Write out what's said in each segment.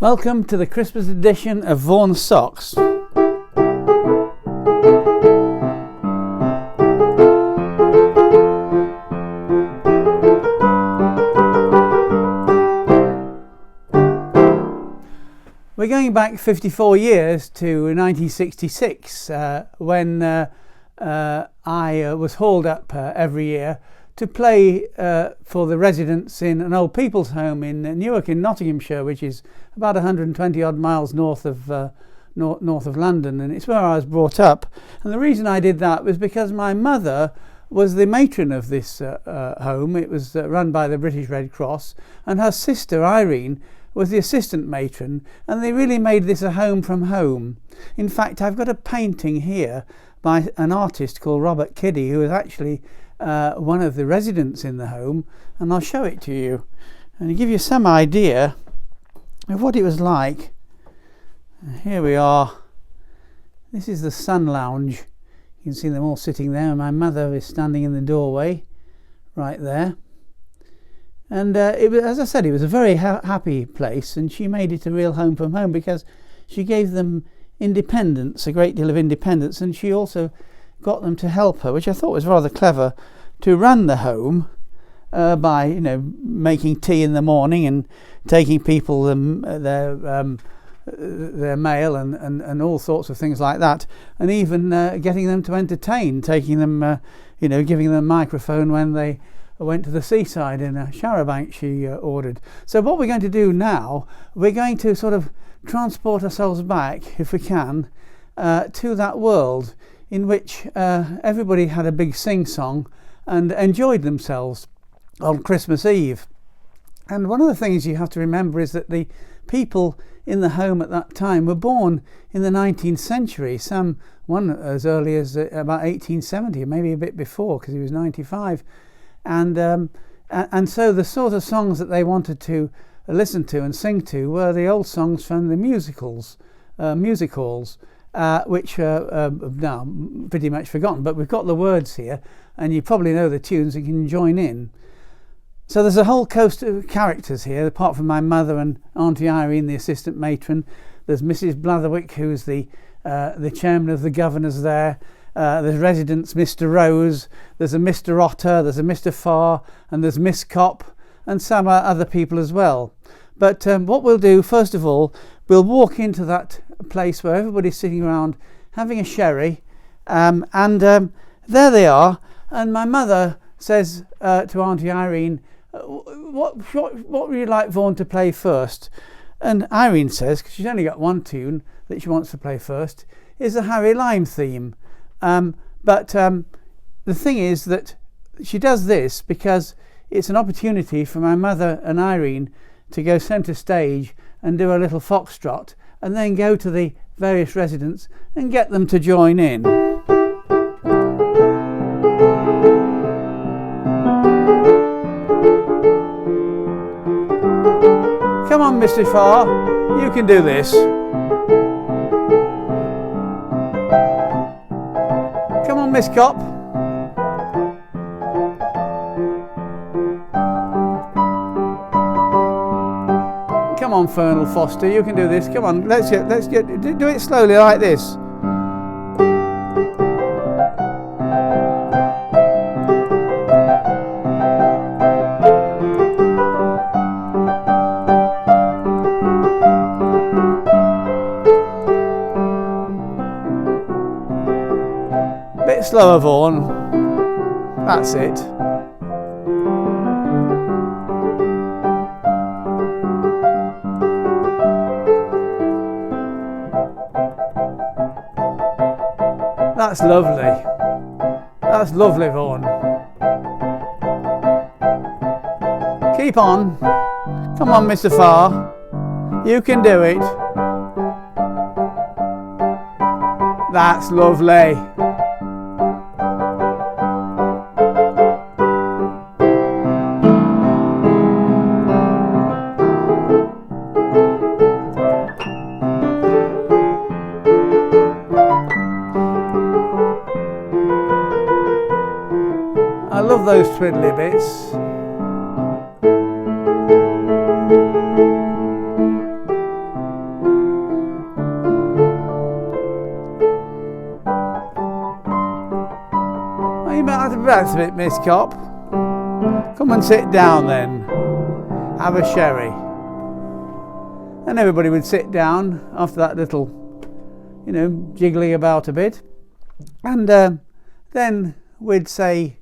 Welcome to the Christmas edition of Vaughan Socks. We're going back 54 years to 1966 when I was hauled up every year to play for the residents in an old people's home in Newark in Nottinghamshire, which is about 120 odd miles north of London, and it's where I was brought up. And the reason I did that was because my mother was the matron of this home. It was run by the British Red Cross, and her sister Irene was the assistant matron, and they really made this a home from home. In fact, I've got a painting here by an artist called Robert Kiddy, who is actually one of the residents in the home, and I'll show it to you and to give you some idea of what it was like. Here we are. This is the sun lounge. You can see them all sitting there, and my mother is standing in the doorway right there. And it was, as I said, it was a very happy place, and she made it a real home from home because she gave them independence, a great deal of independence, and she also got them to help her, which I thought was rather clever, to run the home by, making tea in the morning and taking people their mail and all sorts of things like that, and even getting them to entertain, taking them, giving them a microphone when they went to the seaside in a charabanc she ordered. So what we're going to do now, we're going to sort of transport ourselves back, if we can, to that world in which everybody had a big sing-song and enjoyed themselves on Christmas Eve. And one of the things you have to remember is that the people in the home at that time were born in the 19th century, one as early as about 1870, maybe a bit before, because he was 95. And so the sort of songs that they wanted to listen to and sing to were the old songs from the music halls, which are now pretty much forgotten, but we've got the words here, and you probably know the tunes and can join in. So there's a whole host of characters here, apart from my mother and Auntie Irene, the assistant matron. There's Mrs. Blatherwick, who's the chairman of the governors there. There's residents, Mr. Rose, there's a Mr. Otter, there's a Mr. Farr, and there's Miss Cop, and some other people as well. But what we'll do, first of all, we'll walk into that place where everybody's sitting around having a sherry, and there they are. And my mother says to Auntie Irene, what would you like Vaughan to play first? And Irene says, because she's only got one tune that she wants to play first, is the Harry Lime theme. But the thing is that she does this because it's an opportunity for my mother and Irene to go centre stage and do a little foxtrot, and then go to the various residents and get them to join in. Come on, Mr. Farr, you can do this. Come on, Miss Cop. Come on, Fernal Foster, you can do this. Come on, let's do it slowly like this. Bit slower, Vaughan. That's it. That's lovely. That's lovely, Vaughan. Keep on. Come on, Mr. Farr. You can do it. That's lovely. I love those twiddly bits. that's a bit, Miss Cop. Come and sit down then. Have a sherry. And everybody would sit down after that little, jiggling about a bit. And then we'd say,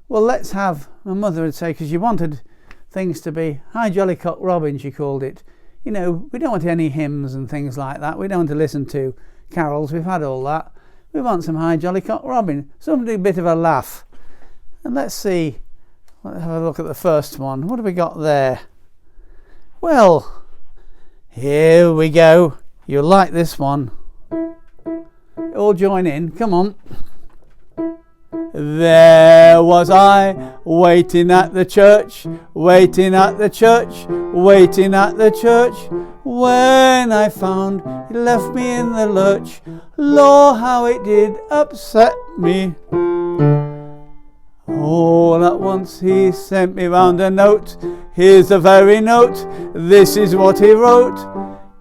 well, let's have, my mother would say, because she wanted things to be Hi Jolly Cock Robin, she called it. We don't want any hymns and things like that. We don't want to listen to carols. We've had all that. We want some Hi Jolly Cock Robin. Something a bit of a laugh. And let's see. Let's have a look at the first one. What have we got there? Well, here we go. You'll like this one. All join in. Come on. There was I, waiting at the church, waiting at the church, waiting at the church, when I found he left me in the lurch. Lord, how it did upset me. All at once he sent me round a note. Here's the very note, this is what he wrote.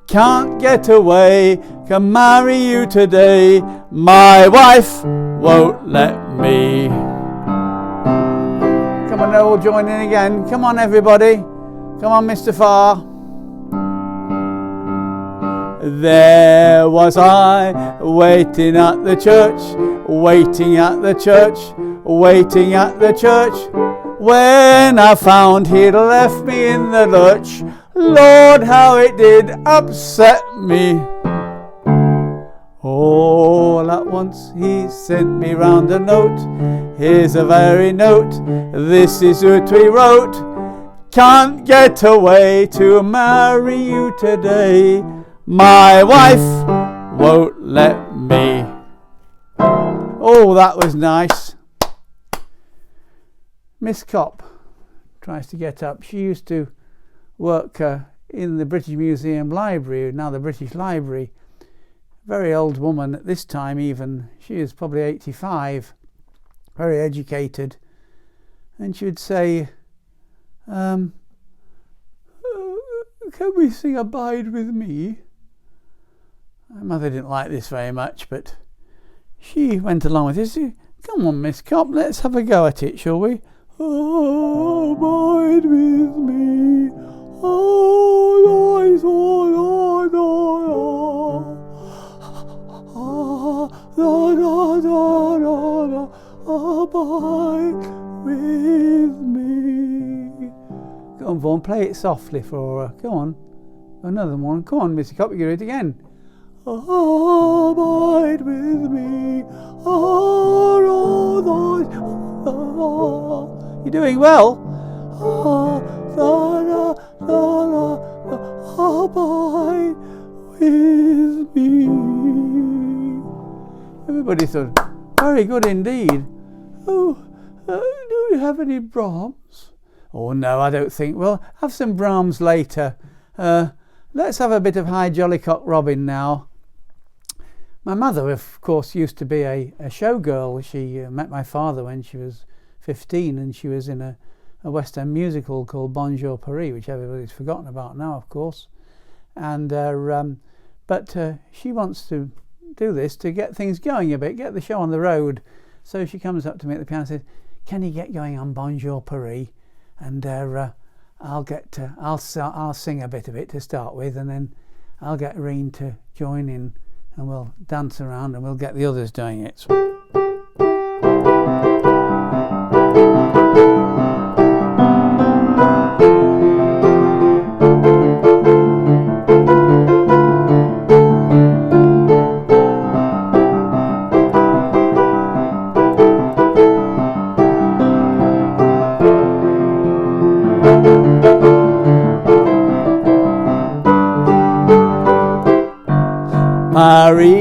Can't get away, can marry you today. My wife won't let me. Come on, all join in again. Come on, everybody. Come on, Mr. Farr. There was I, waiting at the church, waiting at the church, waiting at the church, when I found he'd left me in the lurch. Lord, how it did upset me. All at once he sent me round a note. Here's a very note, this is what we wrote. Can't get away to marry you today. My wife won't let me. Oh, that was nice. Miss Cop tries to get up. She used to work in the British Museum Library, now the British Library. Very old woman at this time even. She is probably 85, very educated. And she would say, can we sing Abide With Me? My mother didn't like this very much, but she went along with it. Come on, Miss Cop, let's have a go at it, shall we? Abide with me. Abide with me. Go on, Vaughan, play it softly for her. Go on. Another one. Come on, Mr. Cop, you do it again. Abide with me. You're doing well. Abide with me. Everybody thought, very good indeed. Oh, do you have any Brahms? Oh no, I don't think. Well, have some Brahms later. Let's have a bit of Hi Jolly Cock Robin now. My mother, of course, used to be a showgirl. She met my father when she was 15, and she was in a West End musical called Bonjour Paris, which everybody's forgotten about now, of course. And but she wants to do this to get things going a bit, get the show on the road. So she comes up to me at the piano and says, "Can you get going on Bonjour Paris?" And I'll sing a bit of it to start with, and then I'll get Reen to join in, and we'll dance around and we'll get the others doing it. Paris,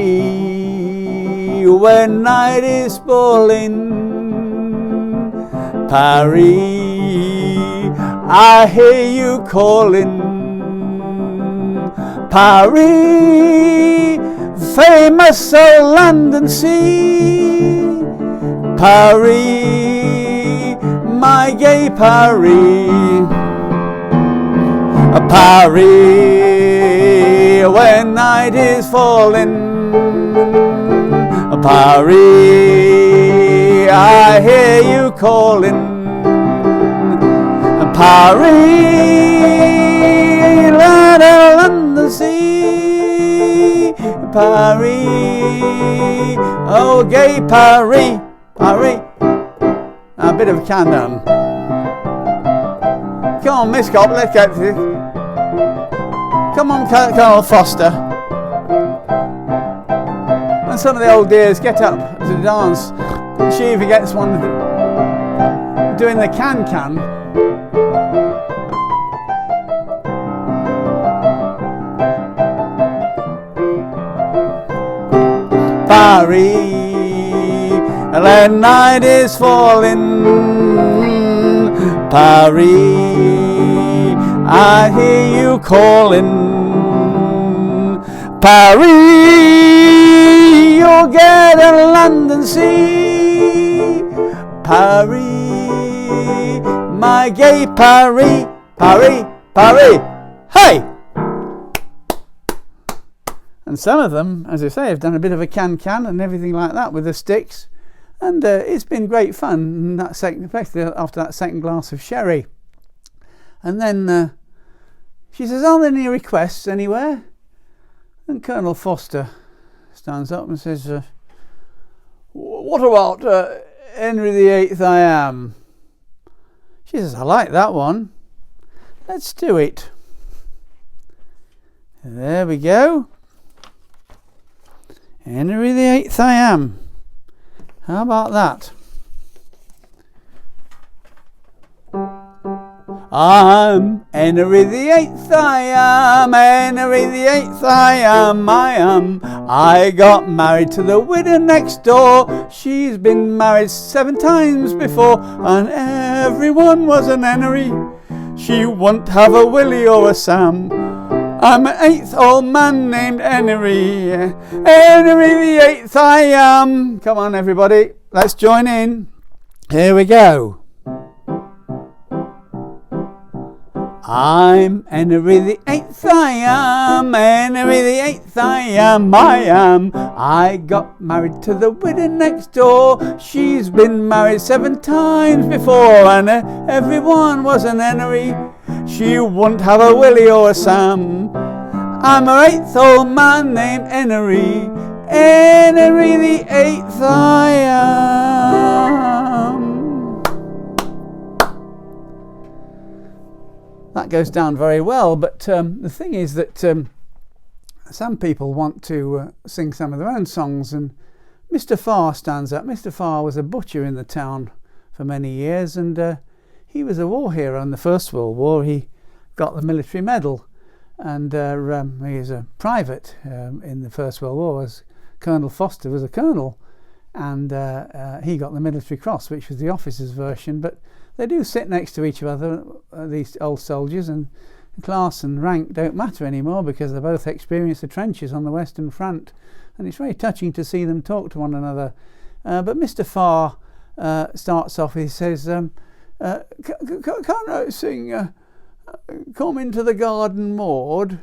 when night is falling, Paris, I hear you calling. Paris, famous old land and sea. Paris, my gay Paris. Paris, when night is falling. Paris, Parry, I hear you calling. Parry, land of London sea. Parry, oh gay Parry, Parry. A bit of a countdown. Come on, Miss Cop, let's get to it. Come on, Colonel Foster. And some of the old dears get up to dance. She even gets one doing the can-can. Parry, the night is falling. Parry, I hear you calling. Parry, you'll get a London sea. Parry, my gay Parry, Parry, Parry, hey! And some of them, as I say, have done a bit of a can-can and everything like that with the sticks. And it's been great fun, especially after that second glass of sherry. And then she says, are there any requests anywhere? And Colonel Foster stands up and says, what about Henry VIII I Am? She says, I like that one. Let's do it. There we go. Henry VIII I Am. How about that? I'm Henry VIII I am, Henry VIII I am, I am. I got married to the widow next door. She's been married 7 times before, and everyone was an Henry. She won't have a Willie or a Sam. I'm an 8th old man named Henry. Henry VIII I am. Come on everybody, let's join in. Here we go. I'm Henry VIII I am, Henry VIII I am, I am. I got married to the widow next door. She's been married 7 times before, and everyone was an Henry. She wouldn't have a Willie or a Sam. I'm an 8th old man named Henry. Henry VIII I am. That goes down very well, but the thing is that some people want to sing some of their own songs, and Mr. Farr stands up. Mr. Farr was a butcher in the town for many years, and he was a war hero in the First World War. He got the military medal, and he was a private in the First World War, as Colonel Foster was a colonel, and he got the military cross, which was the officer's version. But they do sit next to each other, these old soldiers, and class and rank don't matter anymore because they both experienced the trenches on the Western Front, and it's very touching to see them talk to one another. But Mr. Farr starts off, he says, can't I sing Come Into the Garden, Maud?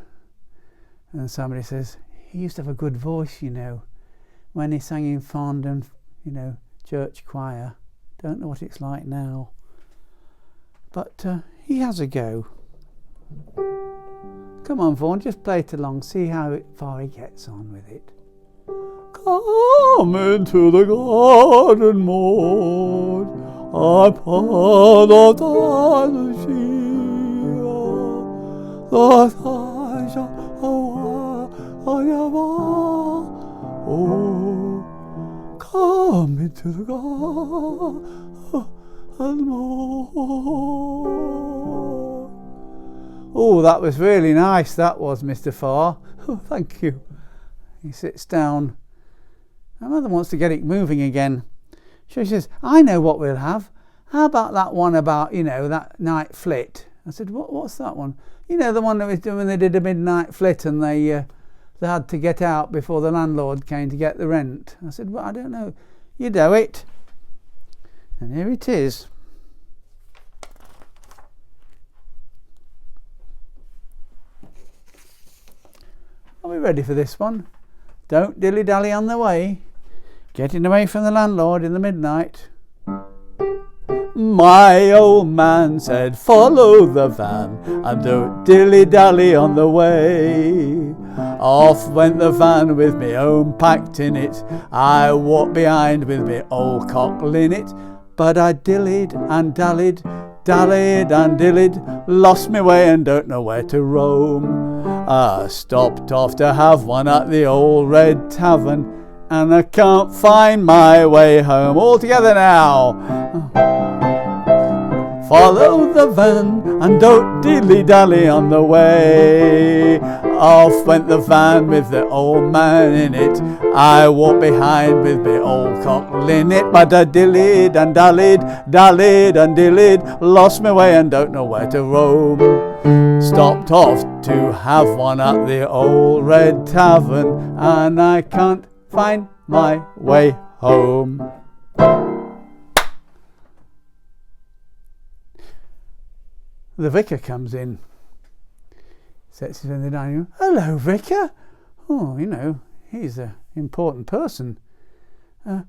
And somebody says, he used to have a good voice, you know, when he sang in Fondon, you know, church choir. Don't know what it's like now. But he has a go. Come on, Vaughan, just play it along, see how far he gets on with it. Come into the garden, Maud, I put out the shield, that I shall oh, come into the garden, Maud. Oh, that was really nice, that was, Mr. Farr. Oh, thank you. He sits down. My mother wants to get it moving again. She says, I know what we'll have. How about that one about, you know, that night flit? I said, what's that one? You know, the one that was doing when they did a midnight flit and they had to get out before the landlord came to get the rent. I said, well, I don't know. You do it. And here it is. Are we ready for this one? Don't dilly-dally on the way. Getting away from the landlord in the midnight. My old man said, follow the van and don't dilly-dally on the way. Off went the van with me home packed in it. I walked behind with me old cockle in it. But I dillied and dallied, dallied and dillied, lost my way and don't know where to roam. I stopped off to have one at the old Red Tavern, and I can't find my way home. All together now. Follow the van and don't dilly-dally on the way. Off went the van with the old man in it. I walked behind with me old cockle in it. But I dillied and dallied, dallied and dillied, lost my way and don't know where to roam. Stopped off to have one at the old Red Tavern, and I can't find my way home. The vicar comes in, sits in the dining room. Hello, vicar. Oh, you know, he's an important person. Hello,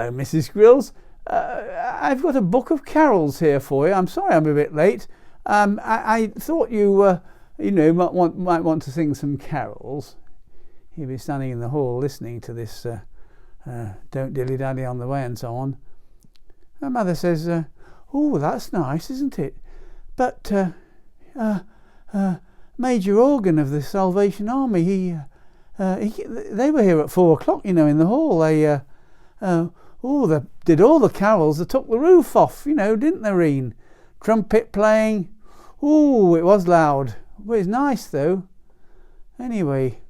Mrs. Grills. I've got a book of carols here for you. I'm sorry I'm a bit late. I thought you, might want to sing some carols. He'd be standing in the hall listening to this don't dilly-dally on the way and so on. My mother says, oh, that's nice, isn't it? But Major Organ of the Salvation Army, they were here at 4 o'clock, in the hall. They did all the carols. They took the roof off, didn't they, Reen? Trumpet playing. Oh, it was loud. Well, it's nice, though. Anyway,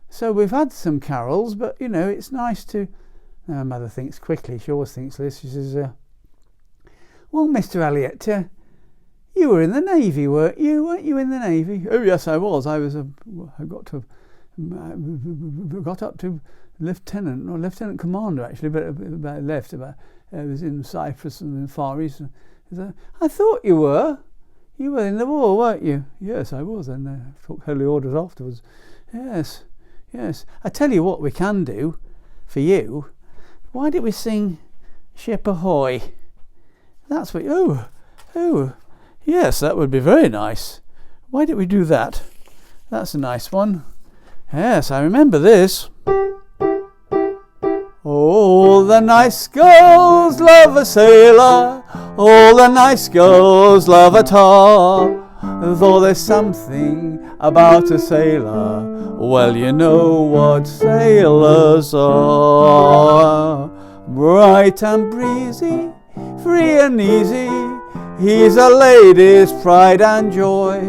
so we've had some carols, but, it's nice to... My mother thinks quickly. She always thinks this. She says, well, Mr. Elliot, you were in the Navy, weren't you in the Navy? Oh, yes, I was. I got up to Lieutenant Commander, actually, but I left. I was in Cyprus and the Far East. I thought you were. You were in the war, weren't you? Yes, I was, and I took holy orders afterwards. Yes. I tell you what we can do for you. Why don't we sing Ship Ahoy? That's what... Oh... Yes, that would be very nice. Why don't we do that? That's a nice one. Yes, I remember this. All the nice girls love a sailor. All the nice girls love a tar. Though there's something about a sailor, well, you know what sailors are. Bright and breezy, free and easy, he's a lady's pride and joy.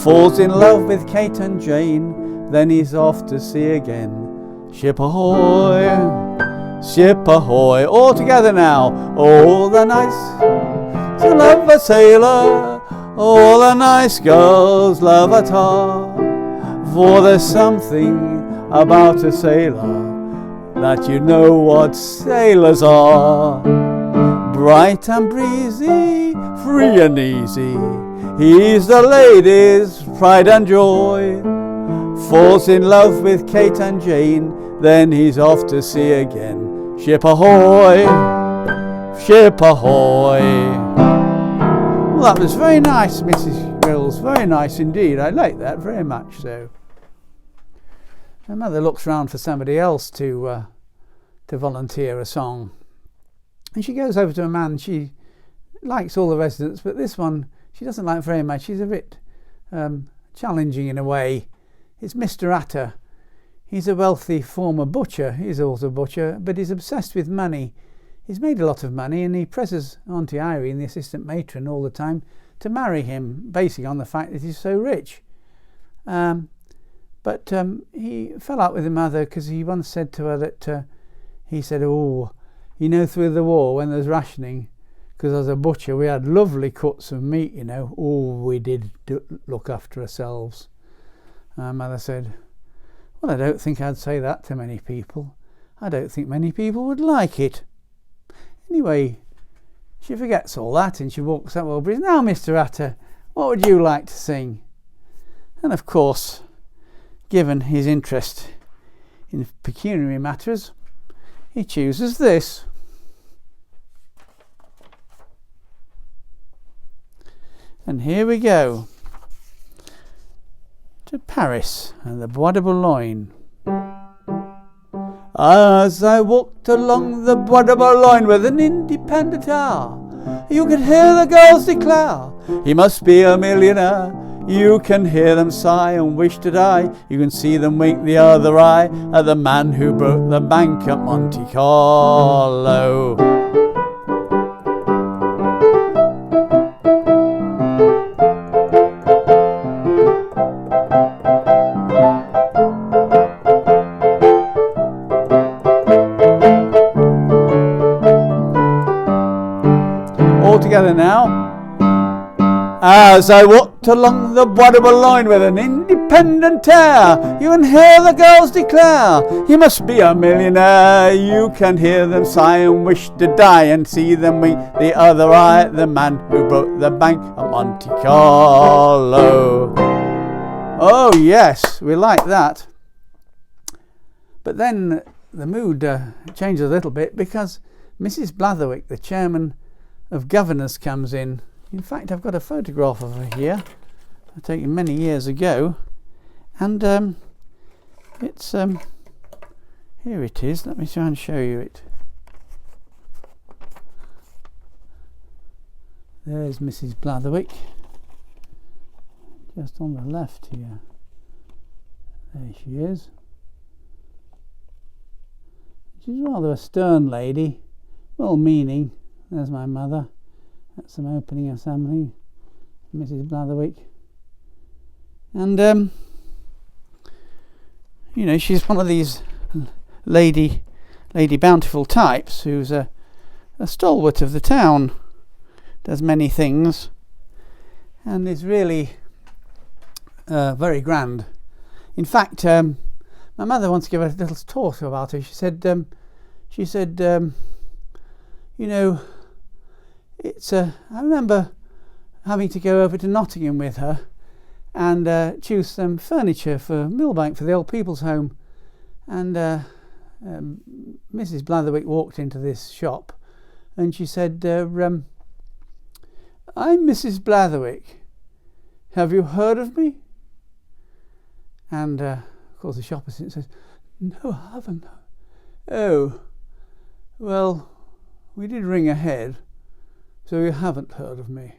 Falls in love with Kate and Jane, then he's off to sea again. Ship ahoy, ship ahoy. All together now. All the nice to love a sailor, all the nice girls love a tar. For there's something about a sailor that you know what sailors are. Bright and breezy, free and easy, he's the lady's pride and joy. Falls in love with Kate and Jane, then he's off to sea again. Ship ahoy, ship ahoy. Well, that was very nice, Mrs. Grills, very nice indeed. I like that very much so. My mother looks round for somebody else to volunteer a song. And she goes over to a man. She likes all the residents, but this one she doesn't like very much. He's a bit challenging in a way. It's Mr. Atter. He's a wealthy former butcher. He's also a butcher, but he's obsessed with money. He's made a lot of money, and he presses Auntie Irene, the assistant matron, all the time to marry him, basing on the fact that he's so rich. But he fell out with the mother because he once said to her that he said, oh, through the war when there's rationing, because as a butcher we had lovely cuts of meat, oh, we did look after ourselves. Mother said, well, I don't think I'd say that to many people. I don't think many people would like it. Anyway, she forgets all that and she walks up over. Now, Mr. Atter, what would you like to sing? And of course, given his interest in pecuniary matters, he chooses this. And here we go to Paris and the Bois de Boulogne. As I walked along the Bois de Boulogne with an independent air, you could hear the girls declare, he must be a millionaire. You can hear them sigh and wish to die. You can see them wink the other eye at the man who broke the bank at Monte Carlo. All together now. As I walked along the Bois de Boulogne with an independent air, you can hear the girls declare, he must be a millionaire. You can hear them sigh and wish to die, and see them wink the other eye at the man who broke the bank at Monte Carlo. Oh yes, we like that. But then the mood changed a little bit, because Mrs. Blatherwick, the chairman of governors, comes in. In fact, I've got a photograph of her here, taken many years ago, and it's here it is. Let me try and show you it. There's Mrs. Blatherwick, just on the left here. There she is. She's rather a stern lady, well-meaning. There's my mother. That's some opening of something, Mrs. Blatherwick. And, you know, she's one of these lady bountiful types who's a stalwart of the town, does many things, and is really very grand. In fact, my mother wants to give a little talk about her. She said, you know, I remember having to go over to Nottingham with her and choose some furniture for Millbank, for the old people's home. And Mrs. Blatherwick walked into this shop and she said, I'm Mrs. Blatherwick. Have you heard of me? And of course the shop assistant says, no, I haven't. Oh, well, we did ring ahead. So you haven't heard of me?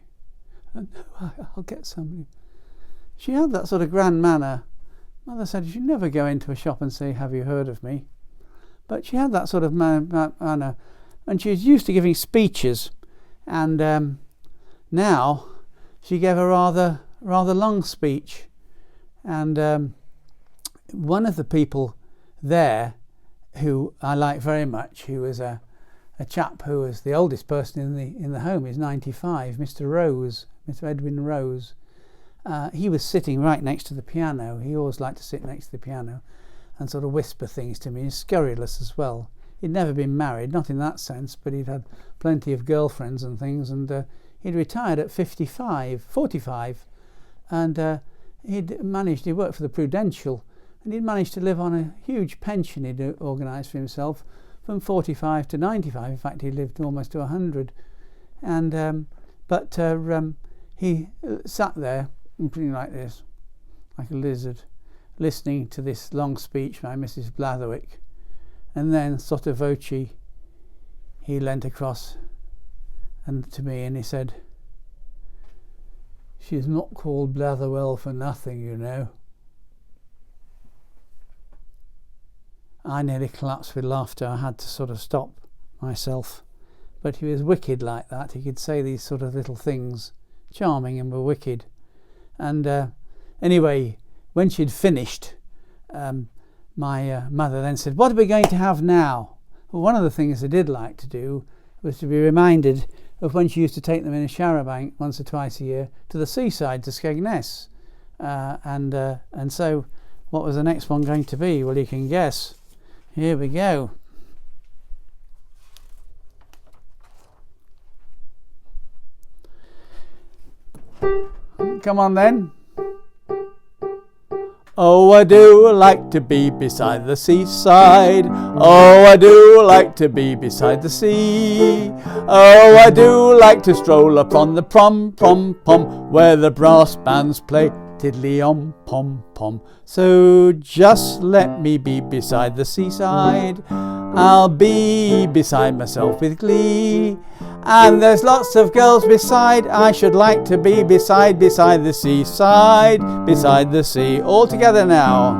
No, I'll get somebody. She had that sort of grand manner. Mother said you should never go into a shop and say, have you heard of me? But she had that sort of manner. And she was used to giving speeches. And now she gave a rather long speech. And one of the people there who I like very much, who was a chap who was the oldest person in the home, is 95, Mr. Edwin Rose. He was sitting right next to the piano. He always liked to sit next to the piano and sort of whisper things to me. He's scurrilous as well. He'd never been married, not in that sense, but he'd had plenty of girlfriends and things, and he'd retired at 45, and he worked for the Prudential, and he'd managed to live on a huge pension he'd organised for himself from 45 to 95. In fact, he lived almost to 100. And but he sat there like this, like a lizard, listening to this long speech by Mrs. Blatherwick. And then, sotto voce, he leant across and to me and he said, she's not called Blatherwell for nothing, you know. I nearly collapsed with laughter. I had to sort of stop myself. But he was wicked like that. He could say these sort of little things, charming and were wicked. And anyway, when she'd finished, my mother then said, what are we going to have now? Well, one of the things I did like to do was to be reminded of when she used to take them in a charabanc once or twice a year to the seaside, to Skegness. And so what was the next one going to be? Well, you can guess. Here we go. Come on then. Oh, I do like to be beside the seaside. Oh, I do like to be beside the sea. Oh, I do like to stroll upon the prom, where the brass bands play tiddly-om, pom, pom. So just let me be beside the seaside. I'll be beside myself with glee. And there's lots of girls beside. I should like to be beside the seaside, beside the sea. All together now.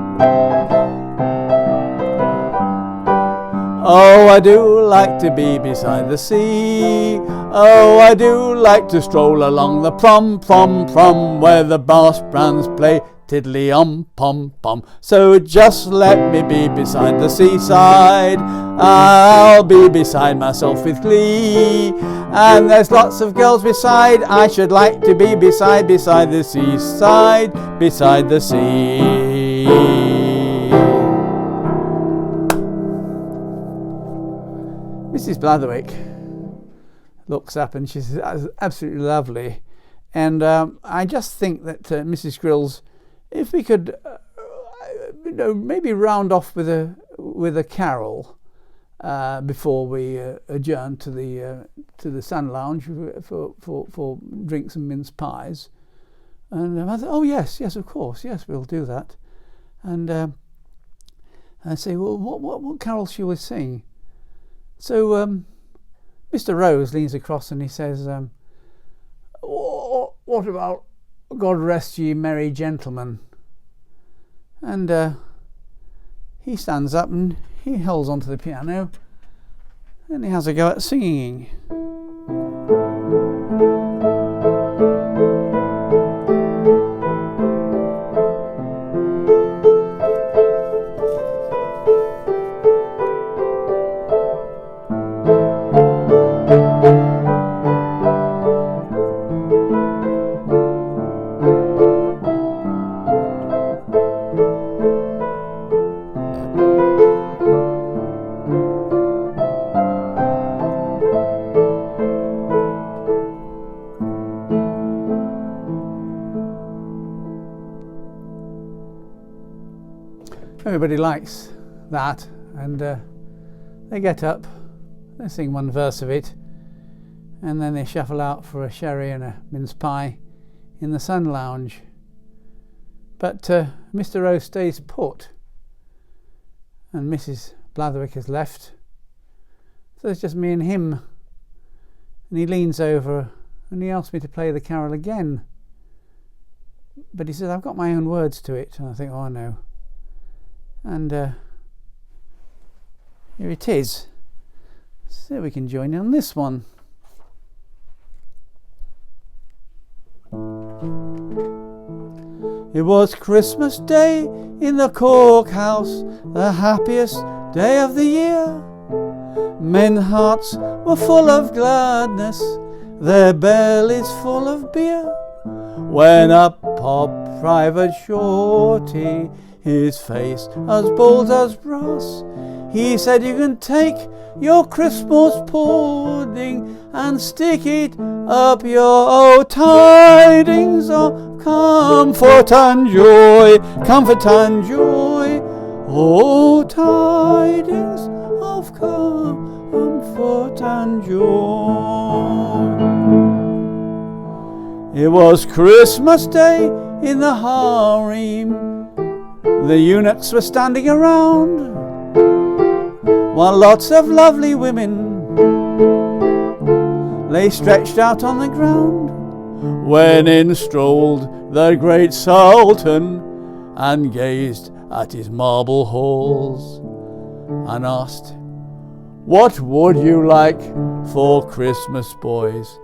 Oh, I do like to be beside the sea. Oh, I do like to stroll along the prom, where the brass bands play tiddly-om, pom, pom. So just let me be beside the seaside. I'll be beside myself with glee. And there's lots of girls beside. I should like to be beside the seaside, beside the sea. Mrs. Blatherwick looks up and she's absolutely lovely. And I just think that Mrs. Grills, if we could, maybe round off with a carol before we adjourn to the Sun Lounge for drinks and mince pies. And I thought, oh yes, of course, yes, we'll do that. And I say, well, what carol shall we sing? So Mr. Rose leans across and he says, what about God Rest Ye Merry Gentlemen? And he stands up and he holds onto the piano and he has a go at singing. Everybody likes that, and they get up, they sing one verse of it, and then they shuffle out for a sherry and a mince pie in the Sun Lounge. But Mr. Rose stays put, and Mrs. Blatherwick has left, so it's just me and him. And he leans over and he asks me to play the carol again, but he says, I've got my own words to it. And I think, oh, I know. And here it is. So we can join in on this one. It was Christmas Day in the Cork House, the happiest day of the year. Men's hearts were full of gladness, their bellies full of beer. When up popped Private Shorty, his face as bold as brass. He said, you can take your Christmas pudding and stick it up your tidings of comfort and joy, comfort and joy. Oh, tidings of comfort and joy. It was Christmas Day in the harem. The eunuchs were standing around, while lots of lovely women lay stretched out on the ground. When in strolled the great Sultan and gazed at his marble halls and asked, what would you like for Christmas, boys?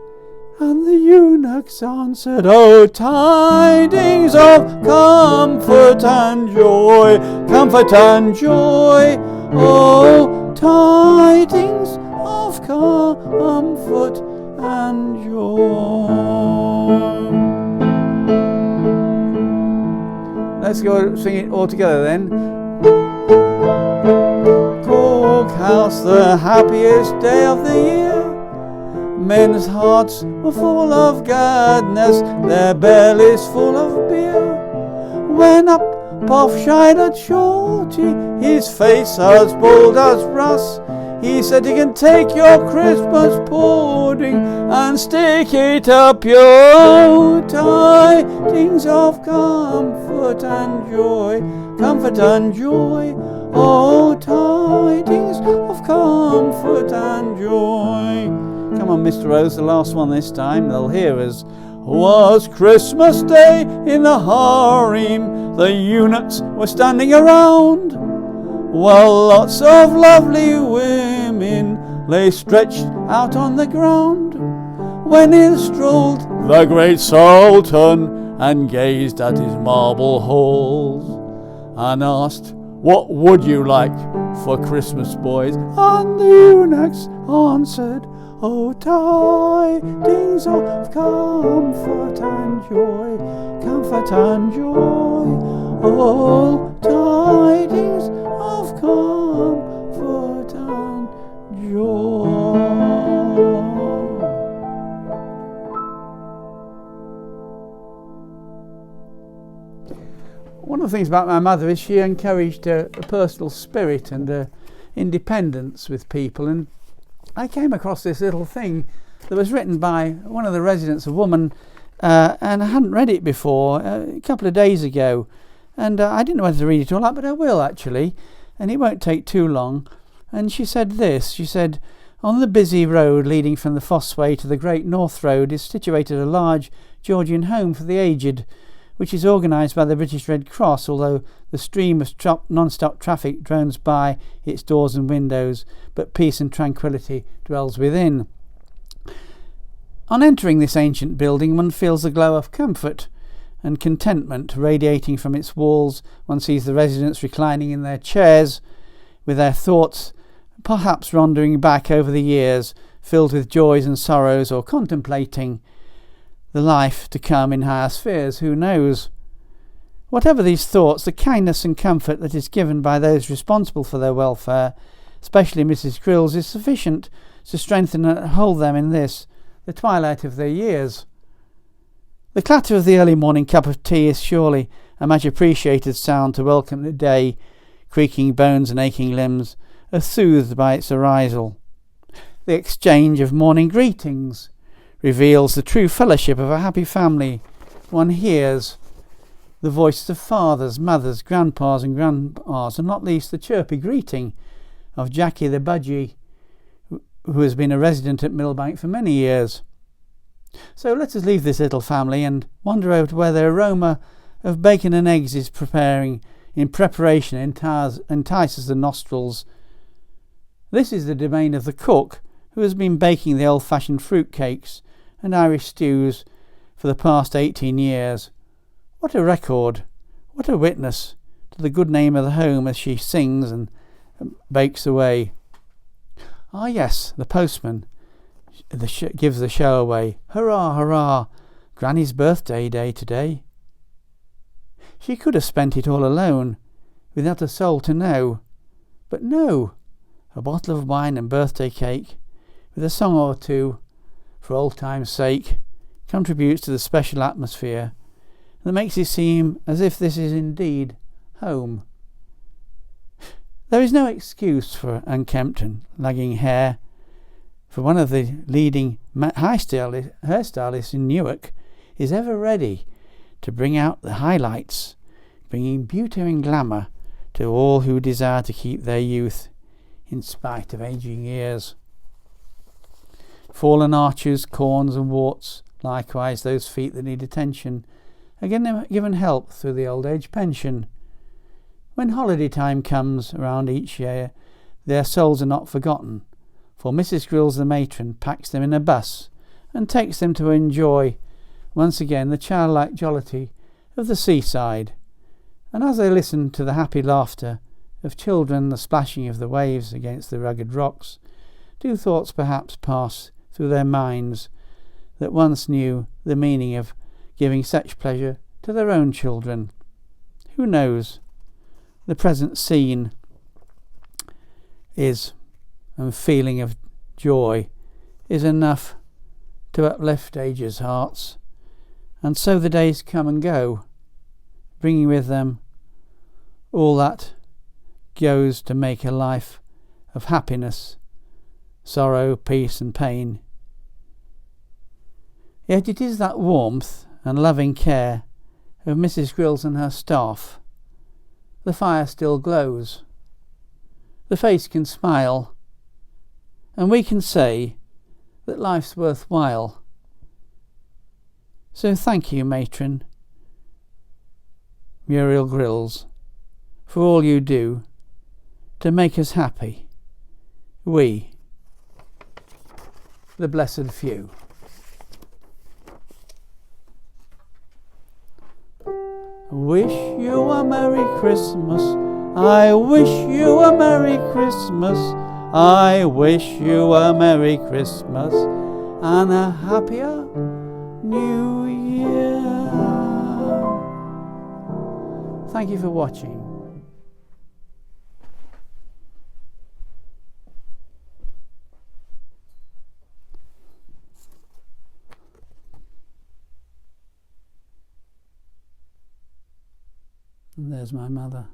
And the eunuchs answered, oh, tidings of comfort and joy, comfort and joy. Oh, tidings of comfort and joy. Let's go sing it all together then. Cork House, the happiest day of the year. Men's hearts were full of gladness, their bellies full of beer. When up Poff-shied Shorty, his face as bold as brass. He said he can take your Christmas pudding and stick it up your tidings of comfort and joy, comfort and joy. Oh, tidings of comfort and joy. Come on, Mr. Rose, the last one this time. They'll hear us. Was Christmas Day in the harem, the eunuchs were standing around, while lots of lovely women lay stretched out on the ground. When in strolled the great Sultan and gazed at his marble halls, and asked, "What would you like for Christmas, boys?" And the eunuchs answered, "Oh, tidings of comfort and joy, comfort and joy. Oh, tidings of comfort and joy." One of the things about my mother is she encouraged a personal spirit and independence with people, and I came across this little thing that was written by one of the residents, a woman, and I hadn't read it before, a couple of days ago, and I didn't know whether to read it all out, but I will actually, and it won't take too long. And she said this, she said, "On the busy road leading from the Fossway to the Great North Road is situated a large Georgian home for the aged, which is organised by the British Red Cross, although the stream of non-stop traffic drones by its doors and windows, but peace and tranquillity dwells within. On entering this ancient building, one feels the glow of comfort and contentment radiating from its walls. One sees the residents reclining in their chairs, with their thoughts perhaps wandering back over the years, filled with joys and sorrows, or contemplating the life to come in higher spheres, who knows? Whatever these thoughts, the kindness and comfort that is given by those responsible for their welfare, especially Mrs. Grills, is sufficient to strengthen and hold them in this, the twilight of their years. The clatter of the early morning cup of tea is surely a much appreciated sound to welcome the day. Creaking bones and aching limbs are soothed by its arisal. The exchange of morning greetings reveals the true fellowship of a happy family. One hears the voices of fathers, mothers, grandpas and grandmas, and not least the chirpy greeting of Jackie the Budgie, who has been a resident at Millbank for many years. So let us leave this little family and wander over to where the aroma of bacon and eggs is entices the nostrils. This is the domain of the cook, who has been baking the old-fashioned fruit cakes and Irish stews for the past 18 years. What a record, what a witness to the good name of the home as she sings and bakes away. Ah yes, the postman gives the show away. Hurrah, hurrah, Granny's birthday day today. She could have spent it all alone, without a soul to know. But no, a bottle of wine and birthday cake, with a song or two, for old time's sake, contributes to the special atmosphere that makes it seem as if this is indeed home. There is no excuse for unkempt and lagging hair, for one of the leading hairstylists in Newark is ever ready to bring out the highlights, bringing beauty and glamour to all who desire to keep their youth in spite of aging years. Fallen arches, corns and warts, likewise those feet that need attention, are given help through the old age pension. When holiday time comes around each year, their souls are not forgotten, for Mrs. Grills the matron packs them in a bus and takes them to enjoy once again the childlike jollity of the seaside. And as they listen to the happy laughter of children, the splashing of the waves against the rugged rocks, do thoughts perhaps pass through their minds that once knew the meaning of giving such pleasure to their own children? Who knows? The present scene is, and feeling of joy is enough to uplift ages' hearts. And so the days come and go, bringing with them all that goes to make a life of happiness, sorrow, peace and pain. Yet it is that warmth and loving care of Mrs. Grills and her staff. The fire still glows, the face can smile, and we can say that life's worthwhile. So thank you, Matron Muriel Grills, for all you do to make us happy, we, the blessed few. Wish you a Merry Christmas, I wish you a Merry Christmas, I wish you a Merry Christmas and a happier New Year. Thank you for watching. And there's my mother.